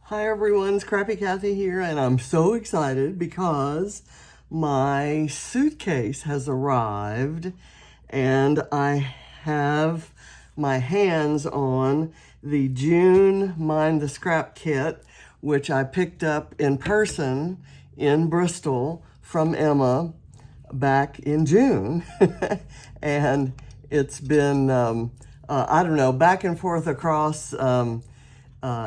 Hi everyone, Scrappy Kathy here, and I'm so excited because my suitcase has arrived and I have my hands on the June Mind the Scrap kit, which I picked up in person in Bristol from Emma back in June. And it's been, I don't know, back and forth across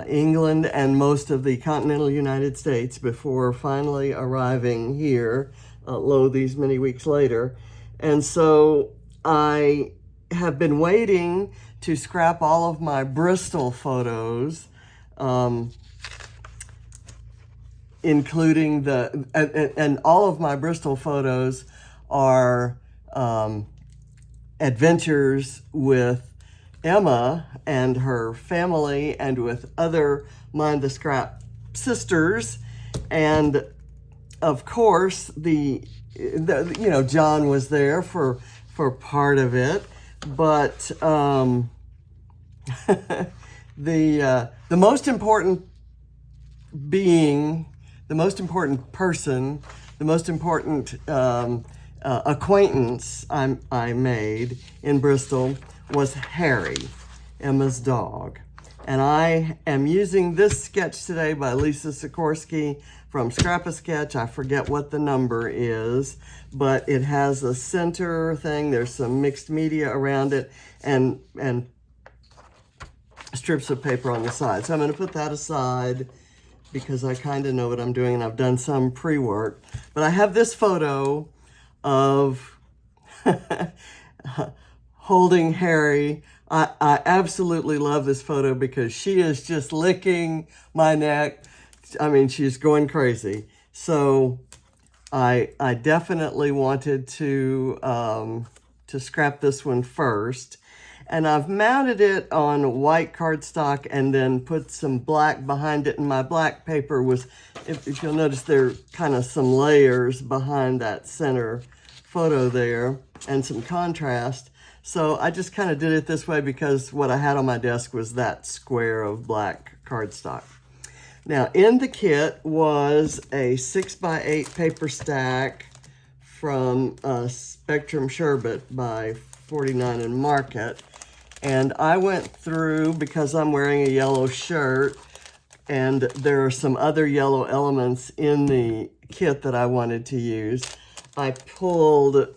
England and most of the continental United States before finally arriving here, lo, these many weeks later. And so I have been waiting to scrap all of my Bristol photos, including and all of my Bristol photos are adventures with Emma and her family and with other Mind the Scrap sisters. And of course, John was there for part of it, but the most important being, the most important person, the most important acquaintance I made in Bristol was Harry, Emma's dog. And I am using this sketch today by Lisa Sikorsky from Scrap-A-Sketch. I forget what the number is, but it has a center thing. There's some mixed media around it and strips of paper on the side. So I'm going to put that aside because I kind of know what I'm doing and I've done some pre-work. But I have this photo of holding Harry. I absolutely love this photo because she is just licking my neck. I mean, she's going crazy. So I definitely wanted to scrap this one first. And I've mounted it on white cardstock and then put some black behind it. And my black paper was, if you'll notice, there are kind of some layers behind that center photo there and some contrast. So I just kind of did it this way because what I had on my desk was that square of black cardstock. Now, in the kit was a 6x8 paper stack from Spectrum Sherbet by 49 and Market. And I went through, because I'm wearing a yellow shirt, and there are some other yellow elements in the kit that I wanted to use. I pulled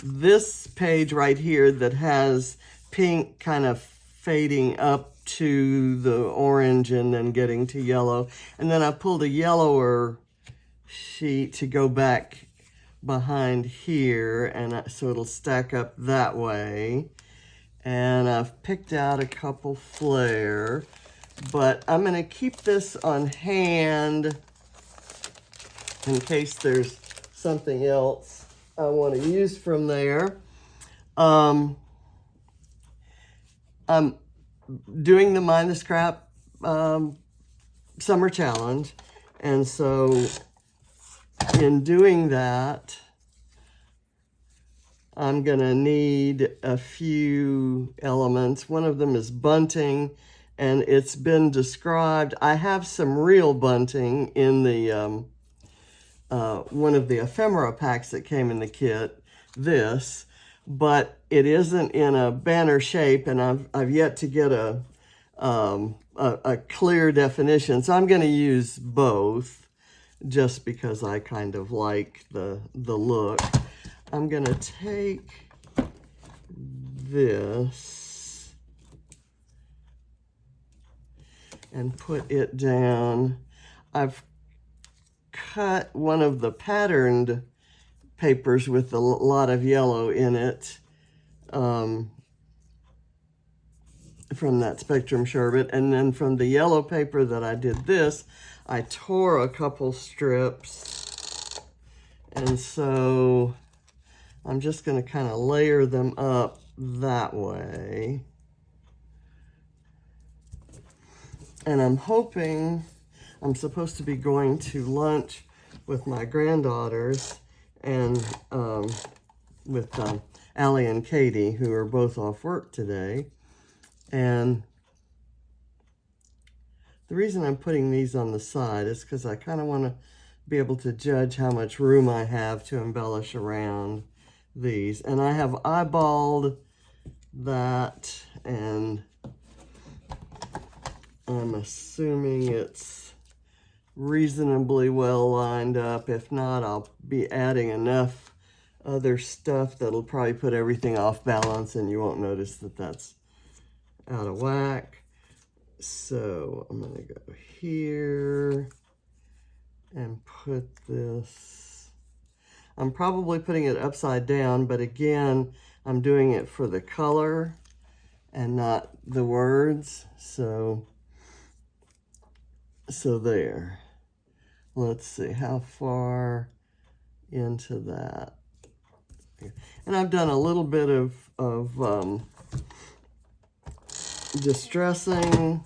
this page right here that has pink kind of fading up to the orange and then getting to yellow. And then I pulled a yellower sheet to go back behind here, and so it'll stack up that way. And I've picked out a couple flare, but I'm going to keep this on hand in case there's something else I want to use from there. I'm doing the Mind the Scrap summer challenge, and so in doing that, I'm gonna need a few elements. One of them is bunting, and it's been described. I have some real bunting in the one of the ephemera packs that came in the kit, but it isn't in a banner shape, and I've yet to get a clear definition. So I'm going to use both just because I kind of like the look. I'm going to take this and put it down. I've cut one of the patterned papers with a lot of yellow in it from that Spectrum Sherbet. And then from the yellow paper that I did this, I tore a couple strips. And so I'm just going to kind of layer them up that way. And I'm hoping, I'm supposed to be going to lunch with my granddaughters and with Allie and Katie, who are both off work today. And the reason I'm putting these on the side is because I kind of want to be able to judge how much room I have to embellish around these. And I have eyeballed that, and I'm assuming it's reasonably well lined up. If not, I'll be adding enough other stuff that'll probably put everything off balance and you won't notice that that's out of whack. So I'm going to go here and put this. I'm probably putting it upside down, but again, I'm doing it for the color and not the words. So there. Let's see how far into that. And I've done a little bit of distressing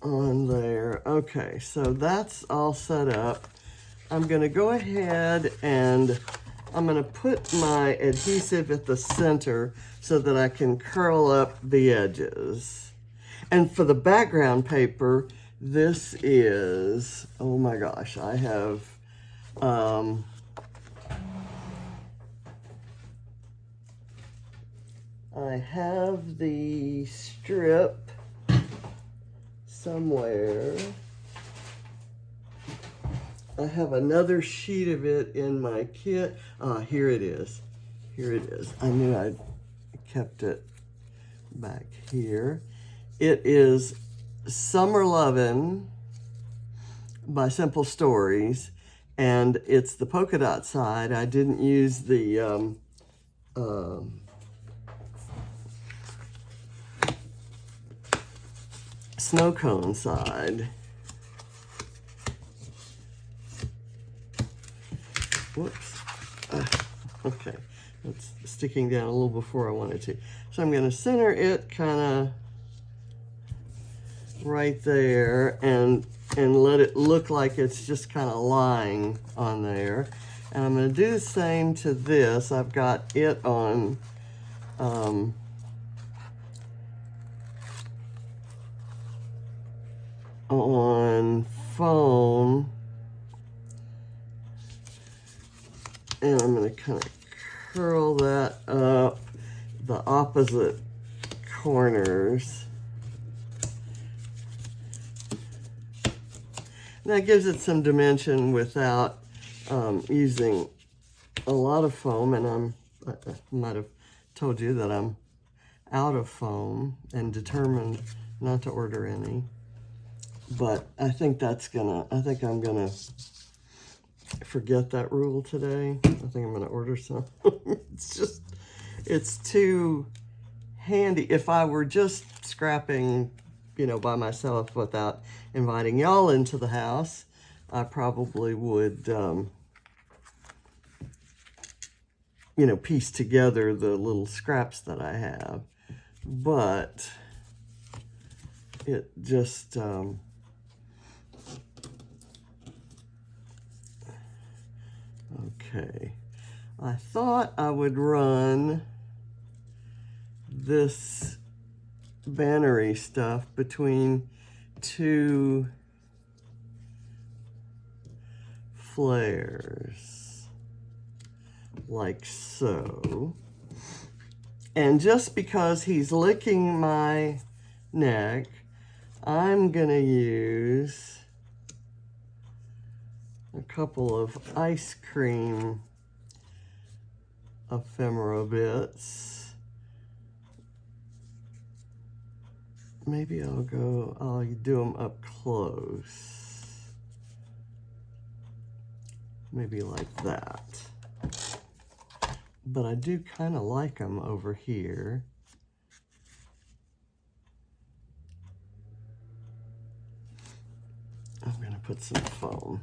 on there. Okay, so that's all set up. I'm going to go ahead and I'm going to put my adhesive at the center so that I can curl up the edges. And for the background paper, this is, oh my gosh, I have the strip somewhere. I have another sheet of it in my kit. Here it is. Here it is. I knew I'd kept it back here. It is Summer Lovin' by Simple Stories, and it's the polka dot side. I didn't use the snow cone side. Whoops. Okay, it's sticking down a little before I wanted to. So I'm going to center it kind of right there and let it look like it's just kind of lying on there. And I'm going to do the same to this. I've got it on foam, and I'm going to kind of curl that up the opposite corners. And that gives it some dimension without using a lot of foam, and I might have told you that I'm out of foam and determined not to order any. But I think I'm gonna forget that rule today. I think I'm gonna order some. It's too handy. If I were just scrapping, by myself without inviting y'all into the house, I probably would, piece together the little scraps that I have. But it just, okay. I thought I would run this bannery stuff between two flares, like so. And just because he's licking my neck, I'm gonna use a couple of ice cream ephemera bits. Maybe I'll do them up close. Maybe like that. But I do kind of like them over here. I'm going to put some foam.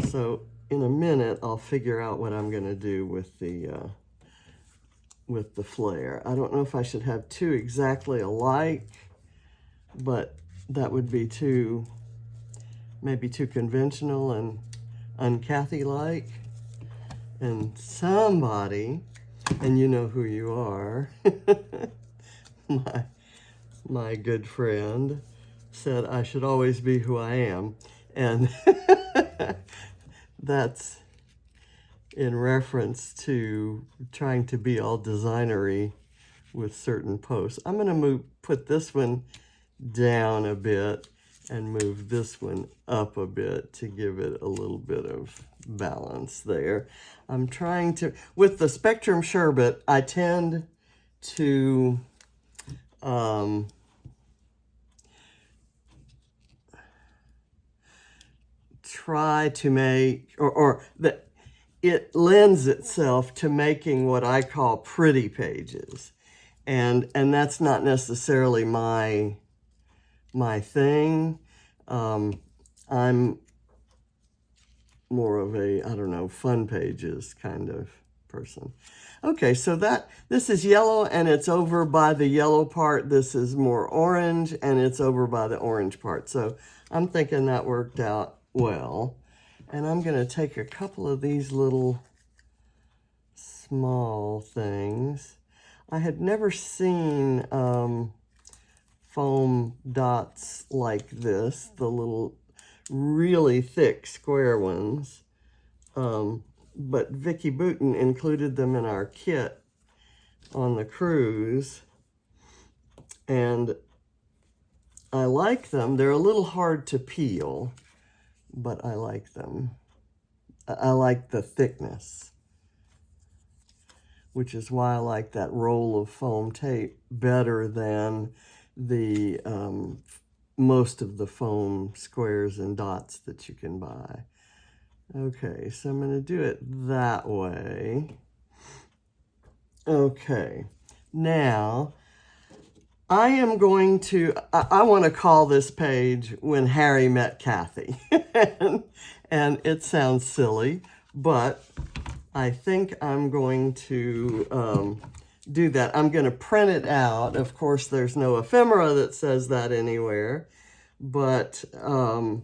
So in a minute, I'll figure out what I'm going to do with the flare. I don't know if I should have two exactly alike, but that would be maybe too conventional and un-Kathy-like. And somebody, and you know who you are, my good friend, said I should always be who I am. And that's in reference to trying to be all designery with certain posts. I'm going to put this one down a bit and move this one up a bit to give it a little bit of balance there. I'm trying to, with the Spectrum Sherbet, I tend to try to make, or that it lends itself to making what I call pretty pages. And that's not necessarily my thing. I'm more of a, I don't know, fun pages kind of person. Okay, so this is yellow and it's over by the yellow part. This is more orange and it's over by the orange part. So I'm thinking that worked out well. And I'm going to take a couple of these little small things. I had never seen foam dots like this, the little really thick square ones. But Vicky Booten included them in our kit on the cruise. And I like them. They're a little hard to peel, but I like them. I like the thickness, which is why I like that roll of foam tape better than the most of the foam squares and dots that you can buy. Okay, so I'm going to do it that way. Okay, now I am going to, I want to call this page When Harry Met Kathy. and it sounds silly, but I think I'm going to do that. I'm going to print it out. Of course, there's no ephemera that says that anywhere, but I'm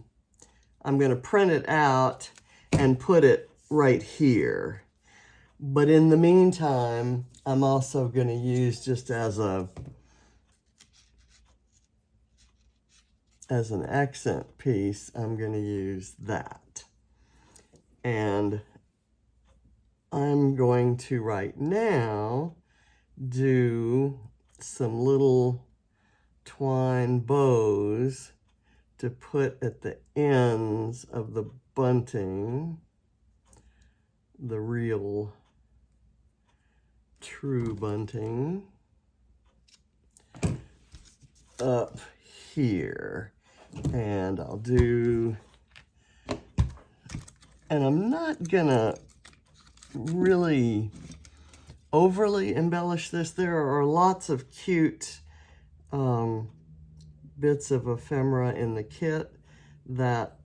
going to print it out and put it right here. But in the meantime, I'm also going to use just as an accent piece, I'm going to use that. And I'm going to right now do some little twine bows to put at the ends of the bunting, the real true bunting, up here. And I'll do, and I'm not gonna really overly embellish this. There are lots of cute bits of ephemera in the kit that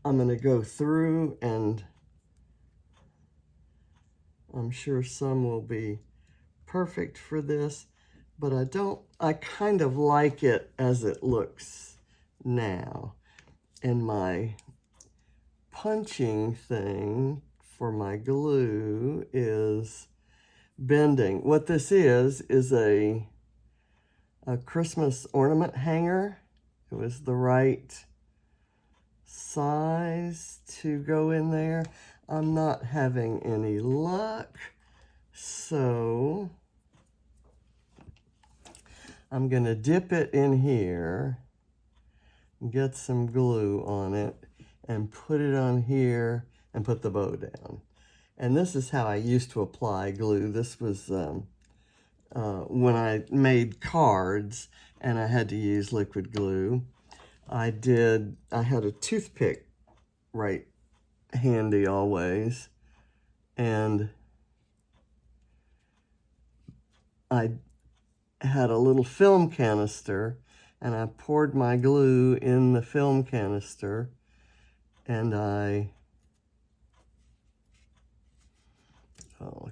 I'm going to go through, and I'm sure some will be perfect for this, but I kind of like it as it looks now. And my punching thing for my glue is bending. What this is a Christmas ornament hanger. It was the right size to go in there. I'm not having any luck, so I'm going to dip it in here, get some glue on it, and put it on here and put the bow down. And this is how I used to apply glue. This was when I made cards and I had to use liquid glue. I had a toothpick right handy always, and I had a little film canister, and I poured my glue in the film canister, and I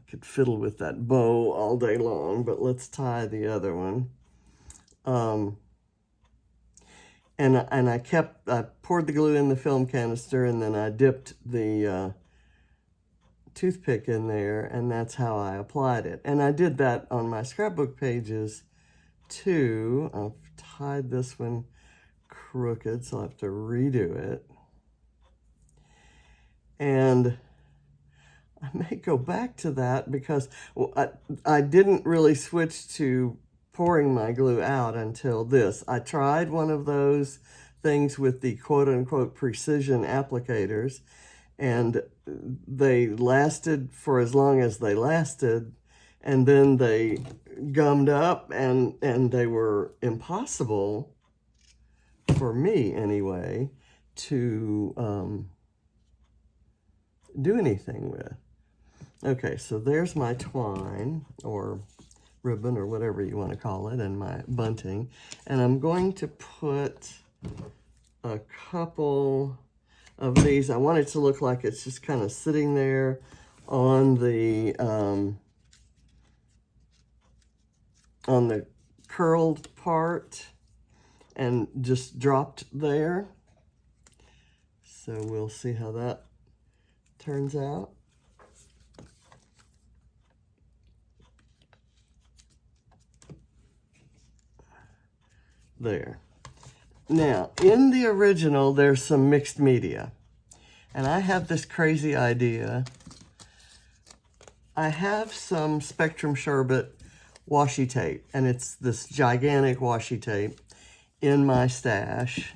could fiddle with that bow all day long, but let's tie the other one. And I poured the glue in the film canister, and then I dipped the toothpick in there, and that's how I applied it. And I did that on my scrapbook pages too. I've tied this one crooked, so I'll have to redo it. And I may go back to that because I didn't really switch to pouring my glue out until this. I tried one of those things with the quote-unquote precision applicators, and they lasted for as long as they lasted, and then they gummed up, and they were impossible, for me anyway, to do anything with. Okay, so there's my twine, or ribbon, or whatever you want to call it, and my bunting. And I'm going to put a couple of these. I want it to look like it's just kind of sitting there on the curled part and just dropped there. So we'll see how that turns out. There. Now, in the original, there's some mixed media. And I have this crazy idea. I have some Spectrum Sherbet washi tape, and it's this gigantic washi tape in my stash.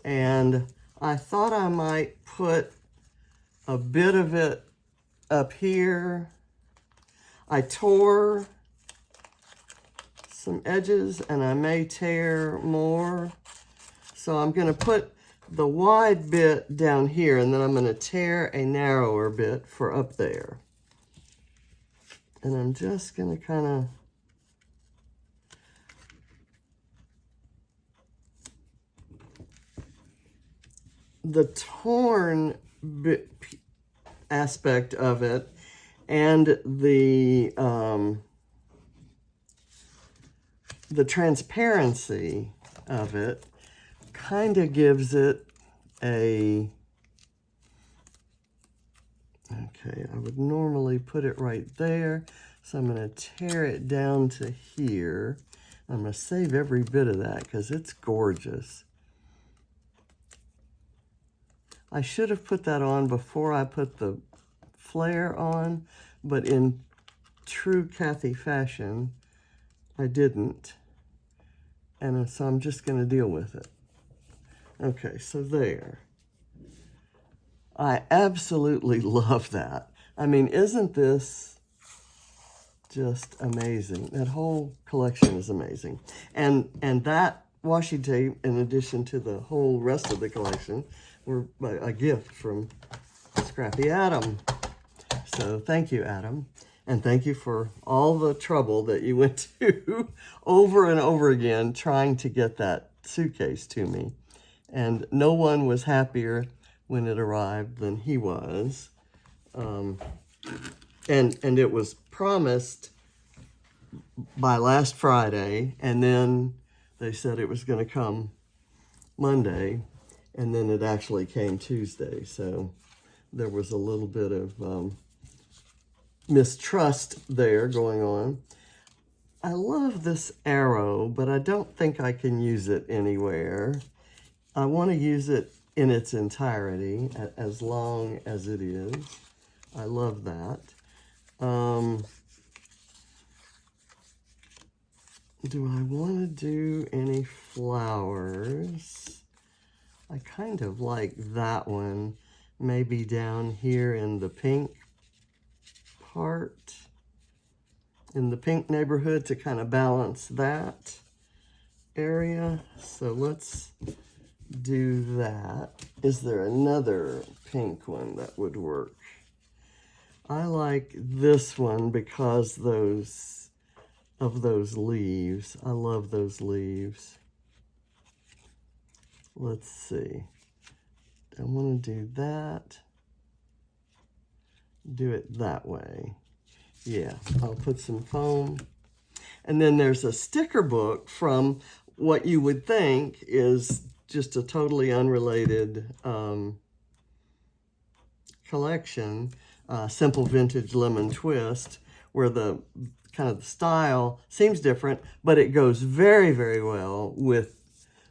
And I thought I might put a bit of it up here. I tore some edges, and I may tear more. So I'm going to put the wide bit down here, and then I'm going to tear a narrower bit for up there. And I'm just going to kind of the torn bit aspect of it and the transparency of it kind of gives it a, okay, I would normally put it right there, so I'm going to tear it down to here. I'm going to save every bit of that because it's gorgeous. I should have put that on before I put the flare on, but in true Kathy fashion, I didn't. And so I'm just going to deal with it. Okay, so there. I absolutely love that. I mean, isn't this just amazing? That whole collection is amazing. And that washi tape, in addition to the whole rest of the collection, were a gift from Scrappy Adam. So thank you, Adam. And thank you for all the trouble that you went to over and over again trying to get that suitcase to me. And no one was happier when it arrived than he was. And it was promised by last Friday, and then they said it was going to come Monday, and then it actually came Tuesday. So there was a little bit of mistrust there going on. I love this arrow, but I don't think I can use it anywhere. I want to use it in its entirety, as long as it is. I love that. Do I want to do any flowers? I kind of like that one, maybe down here in the pink part, in the pink neighborhood, to kind of balance that area. So let's do that. Is there another pink one that would work? I like this one because of those leaves. I love those leaves. Let's see. I want to do that. Do it that way. Yeah, I'll put some foam. And then there's a sticker book from what you would think is just a totally unrelated collection. Simple Vintage Lemon Twist, where the kind of the style seems different, but it goes very, very well with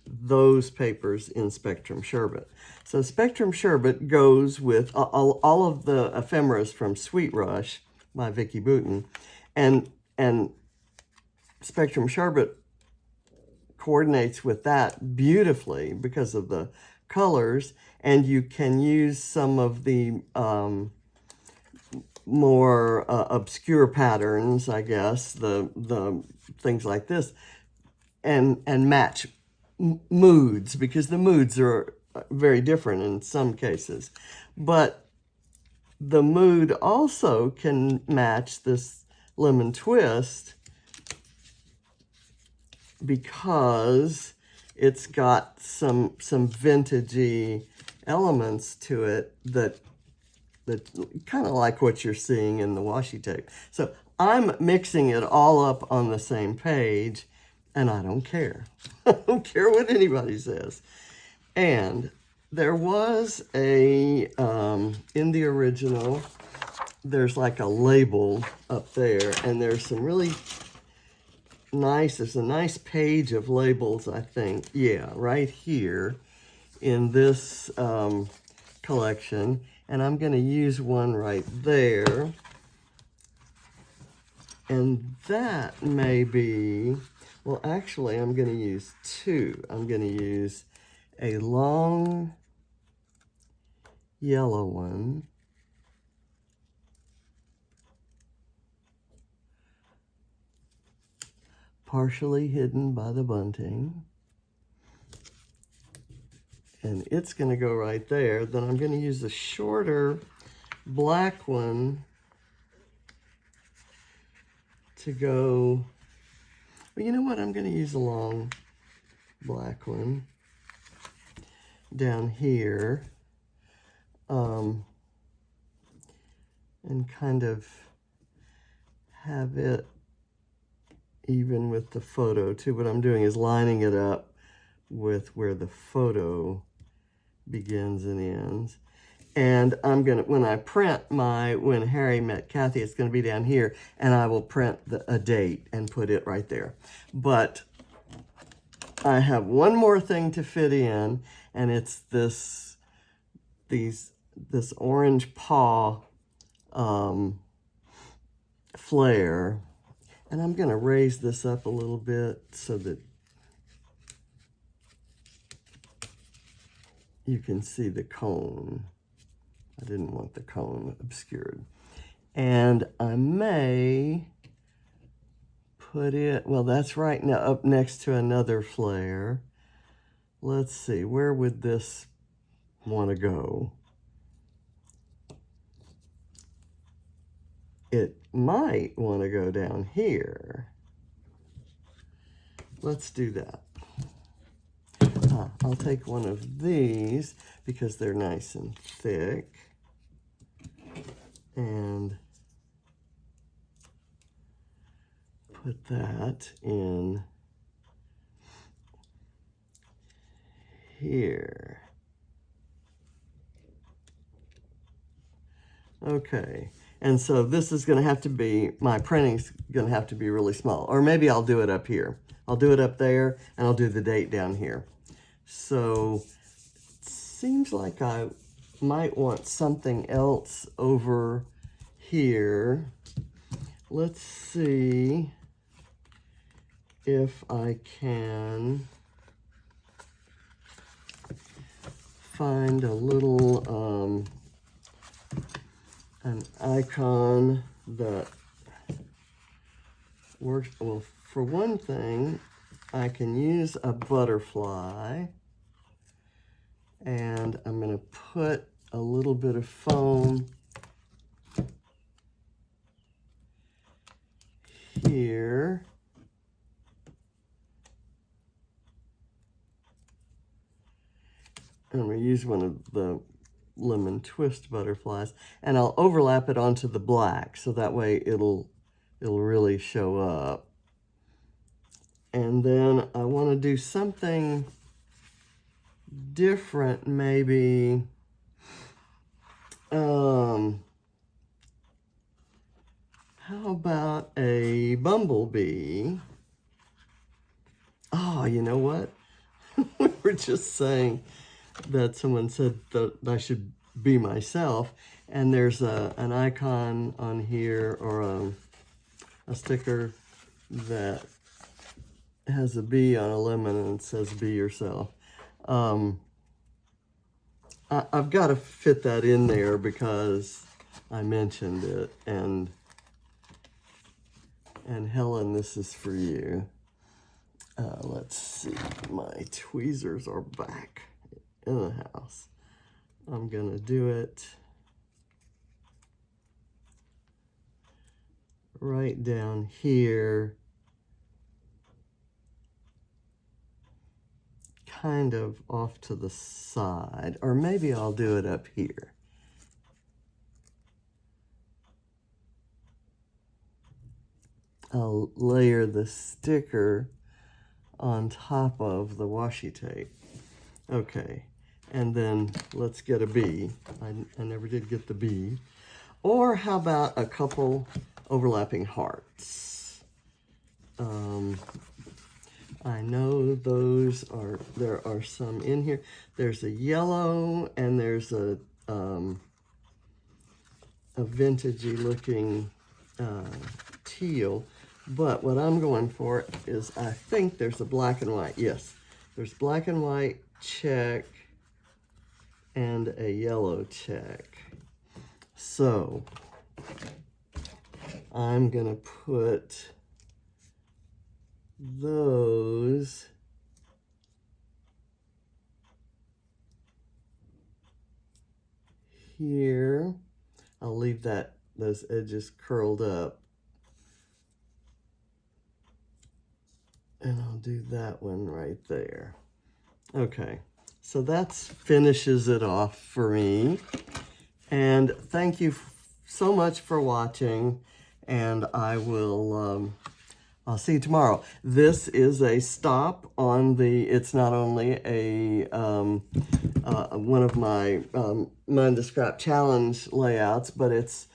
those papers in Spectrum Sherbet. So Spectrum Sherbet goes with all of the ephemeras from Sweet Rush by Vicki Boutin, and Spectrum Sherbet coordinates with that beautifully because of the colors, and you can use some of the more obscure patterns, I guess, the things like this, and match moods, because the moods are very different in some cases. But the mood also can match this lemon twist because it's got some vintagey elements to it that kind of like what you're seeing in the washi tape. So I'm mixing it all up on the same page, and I don't care. I don't care what anybody says. And there was a, in the original, there's like a label up there, and there's some really nice, there's a nice page of labels, I think. Yeah, right here in this collection. And I'm going to use one right there. And that may be, well, actually, I'm going to use two. I'm going to use a long yellow one. Partially hidden by the bunting. And it's going to go right there. Then I'm going to use a shorter black one to go, well, you know what? I'm going to use a long black one down here, and kind of have it even with the photo too. What I'm doing is lining it up with where the photo begins and ends. And I'm gonna, when I print my When Harry Met Kathy, it's gonna be down here, and I will print a date and put it right there. But I have one more thing to fit in, and it's this orange paw flare. And I'm gonna raise this up a little bit so that you can see the cone. I didn't want the cone obscured. And I may put it, well, that's right now up next to another flare. Let's see, where would this want to go? It might want to go down here. Let's do that. I'll take one of these because they're nice and thick, and put that in here. Okay, and so this is going to have to be, my printing's going to have to be really small, or maybe I'll do it up here. I'll do it up there, and I'll do the date down here. So it seems like I might want something else over here. Let's see if I can find a little an icon that works. Well, for one thing, I can use a butterfly, and I'm going to put a little bit of foam here. And I'm going to use one of the lemon twist butterflies, and I'll overlap it onto the black so that way it'll really show up. And then I want to do something different, maybe How about a bumblebee? Oh, you know what? We were just saying that someone said that I should be myself, and there's an icon on here, or a sticker that has a bee on a lemon and it says be yourself. I've got to fit that in there because I mentioned it, and Helen, this is for you. Let's see, my tweezers are back in the house. I'm gonna do it right down here, kind of off to the side, or maybe I'll do it up here. I'll layer the sticker on top of the washi tape. Okay, and then let's get a bee. I never did get the bee. Or how about a couple overlapping hearts? I know there are some in here. There's a yellow and there's a vintagey looking teal. But what I'm going for is, I think there's a black and white. Yes, there's black and white check and a yellow check. So I'm gonna put those here. I'll leave those edges curled up. And I'll do that one right there. Okay, so that finishes it off for me. And thank you so much for watching. And I'll see you tomorrow. This is a stop on it's not only a one of my Mind the Scrap Challenge layouts, but it's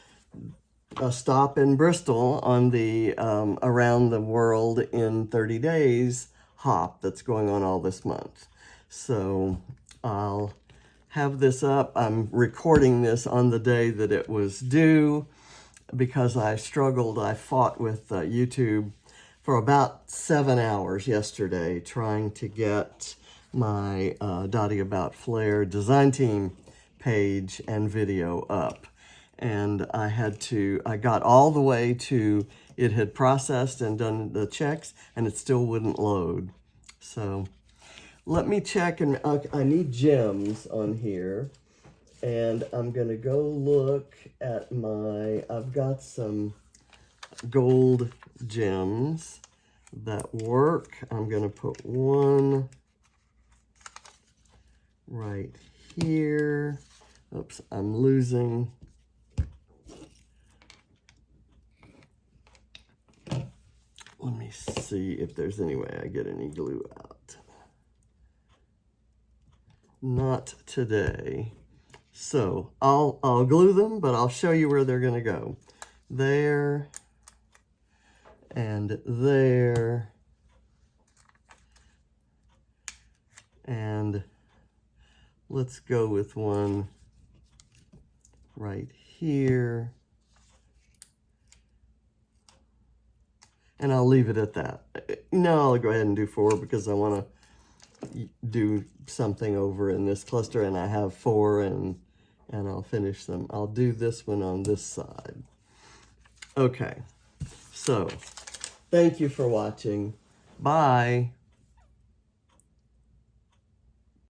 a stop in Bristol on the Around the World in 30 Days hop that's going on all this month. So I'll have this up. I'm recording this on the day that it was due because I fought with YouTube for about 7 hours yesterday trying to get my Dottie About Flair design team page and video up. And I got all the way to, it had processed and done the checks, and it still wouldn't load. So let me check, and I need gems on here. And I'm gonna go look at I've got some gold gems that work. I'm gonna put one right here. Oops, I'm losing. Let me see if there's any way I get any glue out. Not today. So I'll glue them, but I'll show you where they're gonna go. There and there. And let's go with one right here. And I'll leave it at that. No, I'll go ahead and do 4 because I want to do something over in this cluster, and I have 4, and I'll finish them. I'll do this one on this side. Okay, so thank you for watching. Bye.